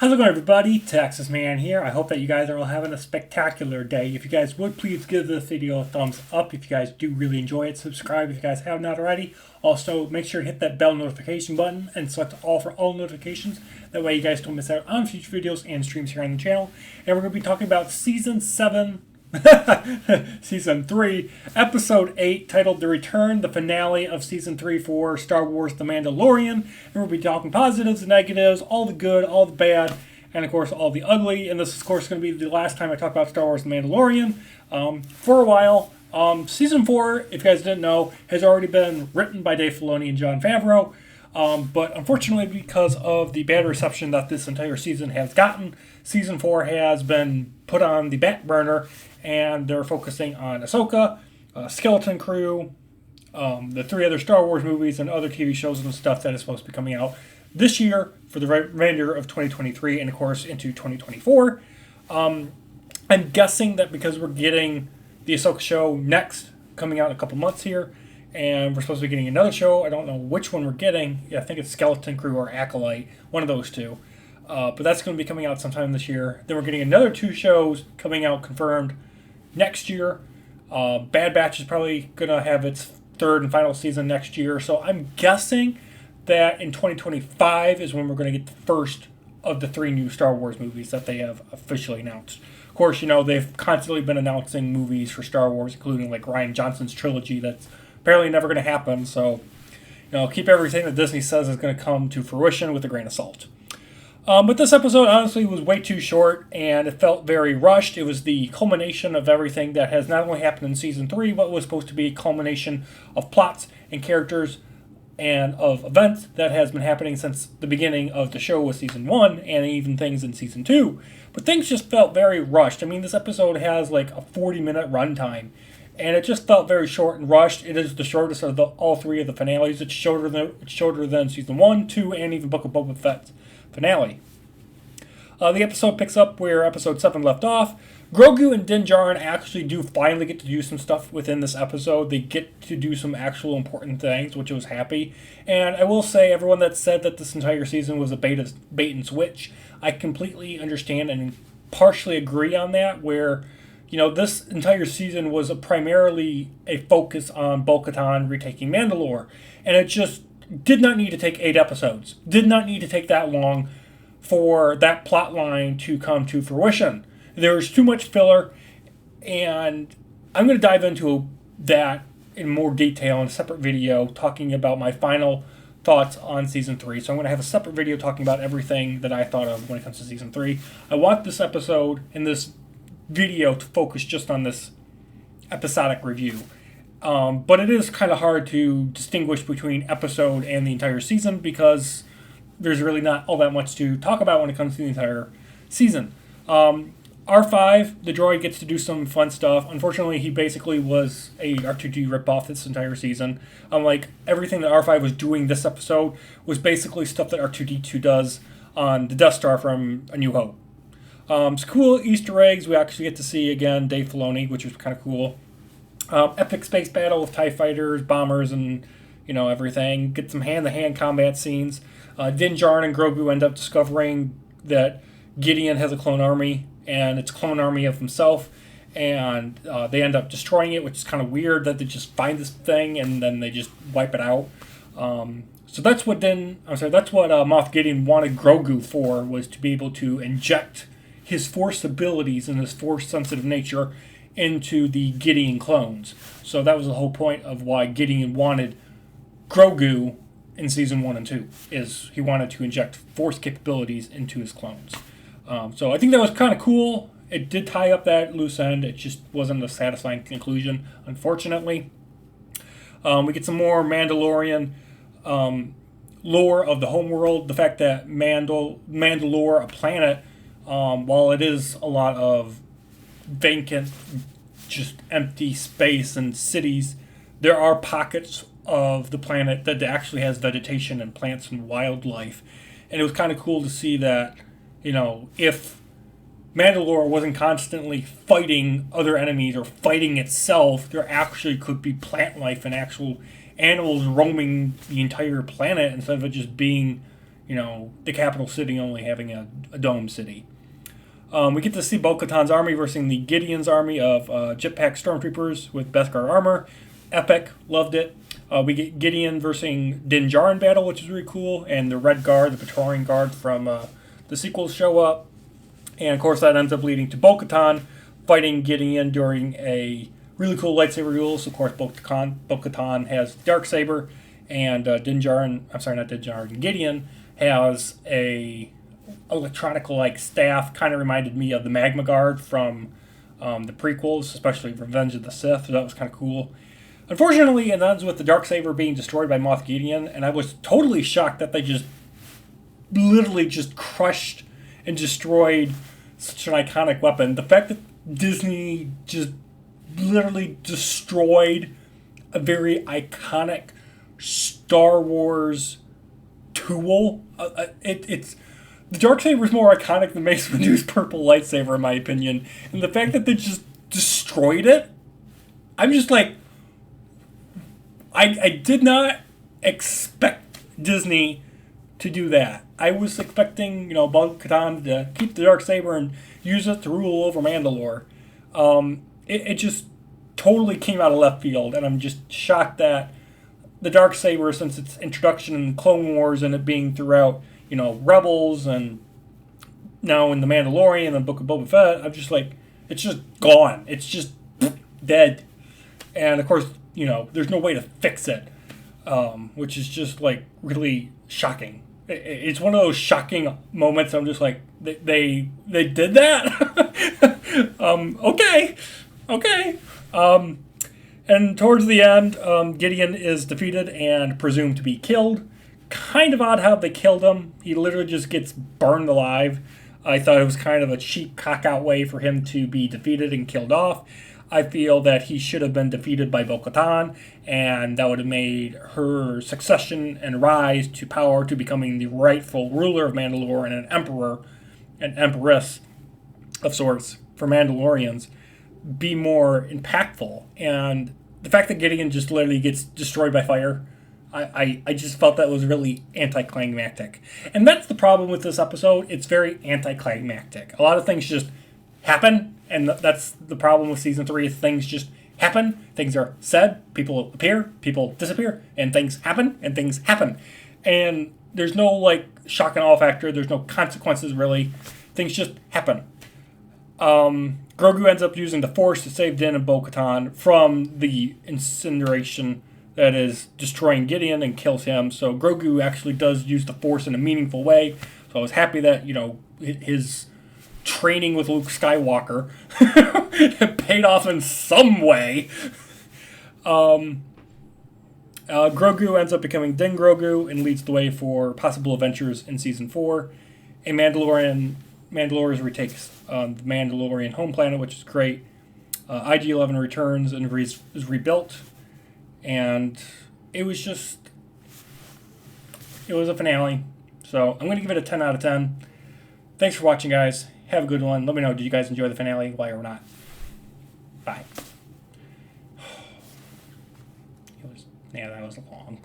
How's it going, everybody? Texas Man here. I hope that you guys are all having a spectacular day. If you guys would, please give this video a thumbs up if you guys do really enjoy it. Subscribe if you guys have not already. Also, make sure to hit that bell notification button and select all for all notifications. That way you guys don't miss out on future videos and streams here on the channel. And we're going to be talking about Season 7, Season 3, Episode 8, titled The Return, the finale of Season 3 for Star Wars The Mandalorian. And we'll be talking positives and negatives, all the good, all the bad, and of course all the ugly. And this is of course going to be the last time I talk about Star Wars The Mandalorian for a while. Season 4, if you guys didn't know, has already been written by Dave Filoni and Jon Favreau. But unfortunately, because of the bad reception that this entire season has gotten, Season 4 has been put on the back burner, and they're focusing on Ahsoka, Skeleton Crew, the 3 other Star Wars movies, and other TV shows and stuff that is supposed to be coming out this year for the remainder of 2023 and, of course, into 2024. I'm guessing that because we're getting the Ahsoka show next, coming out in a couple months here, and we're supposed to be getting another show. I don't know which one we're getting. Yeah, I think it's Skeleton Crew or Acolyte, one of those two. But that's going to be coming out sometime this year. Then we're getting another 2 shows coming out confirmed next year. Bad Batch is probably going to have its 3rd and final season next year. So I'm guessing that in 2025 is when we're going to get the first of the 3 new Star Wars movies that they have officially announced. Of course, you know, they've constantly been announcing movies for Star Wars, including like Rian Johnson's trilogy that's apparently never going to happen. So, you know, keep everything that Disney says is going to come to fruition with a grain of salt. But this episode honestly was way too short, and it felt very rushed. It was the culmination of everything that has not only happened in Season 3, but was supposed to be a culmination of plots and characters and of events that has been happening since the beginning of the show with Season 1, and even things in Season 2. But things just felt very rushed. I mean, this episode has like a 40-minute runtime, and it just felt very short and rushed. It is the shortest of all 3 of the finales. It's shorter than Season 1, 2, and even Book of Boba Fett's finale. The episode picks up where Episode 7 left off. Grogu and Din Djarin actually do finally get to do some stuff within this episode. They get to do some actual important things, which I was happy. And I will say, everyone that said that this entire season was a bait and switch, I completely understand and partially agree on that, where, you know, this entire season was primarily a focus on Bo-Katan retaking Mandalore. And it just did not need to take 8 episodes. Did not need to take that long for that plot line to come to fruition. There was too much filler, and I'm going to dive into that in more detail in a separate video talking about my final thoughts on Season 3. So I'm going to have a separate video talking about everything that I thought of when it comes to Season 3. I want this episode and this video to focus just on this episodic review. But it is kind of hard to distinguish between episode and the entire season because there's really not all that much to talk about when it comes to the entire season. R5, the droid, gets to do some fun stuff. Unfortunately, he basically was a R2-D ripoff this entire season. Like, everything that R5 was doing this episode was basically stuff that R2-D2 does on the Death Star from A New Hope. Some cool Easter eggs we actually get to see again, Dave Filoni, which was kind of cool. Epic space battle with TIE fighters, bombers, and, you know, everything. Get some hand-to-hand combat scenes. Din Djarin and Grogu end up discovering that Gideon has a clone army, and it's a clone army of himself, and they end up destroying it, which is kind of weird that they just find this thing and then they just wipe it out. So that's what Moff Gideon wanted Grogu for, was to be able to inject his Force abilities and his Force-sensitive nature into the Gideon clones. So that was the whole point of why Gideon wanted Grogu in Season 1 and 2, is he wanted to inject Force capabilities into his clones. So I think that was kind of cool. It did tie up that loose end. It just wasn't a satisfying conclusion, unfortunately. We get some more Mandalorian lore of the homeworld. The fact that Mandalore, a planet, while it is a lot of vacant, just empty space and cities, there are pockets of the planet that actually has vegetation and plants and wildlife. And it was kind of cool to see that, you know, if Mandalore wasn't constantly fighting other enemies or fighting itself, there actually could be plant life and actual animals roaming the entire planet instead of it just being, the capital city only having a dome city. We get to see Bo-Katan's army versus the Gideon's army of jetpack stormtroopers with Beskar armor. Epic, loved it. We get Gideon versus Din Djarin battle, which is really cool, and the Red Guard, the Praetorian Guard from the sequels show up. And of course that ends up leading to Bo-Katan fighting Gideon during a really cool lightsaber duel. So of course Bo-Katan has the Darksaber, and Gideon has a electronic-like staff. Kind of reminded me of the Magma Guard from the prequels, especially Revenge of the Sith, so that was kind of cool. Unfortunately, it ends with the Darksaber being destroyed by Moff Gideon, and I was totally shocked that they just literally just crushed and destroyed such an iconic weapon. The fact that Disney just literally destroyed a very iconic Star Wars tool. It's the Darksaber is more iconic than Mace Windu's purple lightsaber, in my opinion. And the fact that they just destroyed it, I'm just like, I did not expect Disney to do that. I was expecting, Bo-Katan to keep the Darksaber and use it to rule over Mandalore. It just totally came out of left field, and I'm just shocked that the Darksaber, since its introduction in Clone Wars and it being throughout, Rebels and now in The Mandalorian and the Book of Boba Fett, I'm just like, it's just gone. It's just dead. And of course, there's no way to fix it, which is just like really shocking. It's one of those shocking moments. I'm just like, they did that? Okay. And towards the end, Gideon is defeated and presumed to be killed. Kind of odd how they killed him. He literally just gets burned alive. I thought it was kind of a cheap cock-out way for him to be defeated and killed off. I feel that he should have been defeated by Bo-Katan, and that would have made her succession and rise to power to becoming the rightful ruler of Mandalore and an emperor, an empress of sorts for Mandalorians, be more impactful. And the fact that Gideon just literally gets destroyed by fire, I just felt that was really anticlimactic. And that's the problem with this episode. It's very anticlimactic. A lot of things just happen, and that's the problem with season 3. Things just happen. Things are said, people appear, people disappear, and things happen, and things happen. And there's no, shock and awe factor. There's no consequences, really. Things just happen. Grogu ends up using the Force to save Din and Bo-Katan from the incineration that is destroying Gideon and kills him. So Grogu actually does use the Force in a meaningful way. So I was happy that, his training with Luke Skywalker paid off in some way. Grogu ends up becoming Din Grogu and leads the way for possible adventures in Season 4. A Mandalorian retakes the Mandalorian home planet, which is great. IG-11 returns and is rebuilt. And it was a finale. So I'm going to give it a 10 out of 10. Thanks for watching, guys. Have a good one. Let me know, did you guys enjoy the finale? Why or not? Bye. That was long.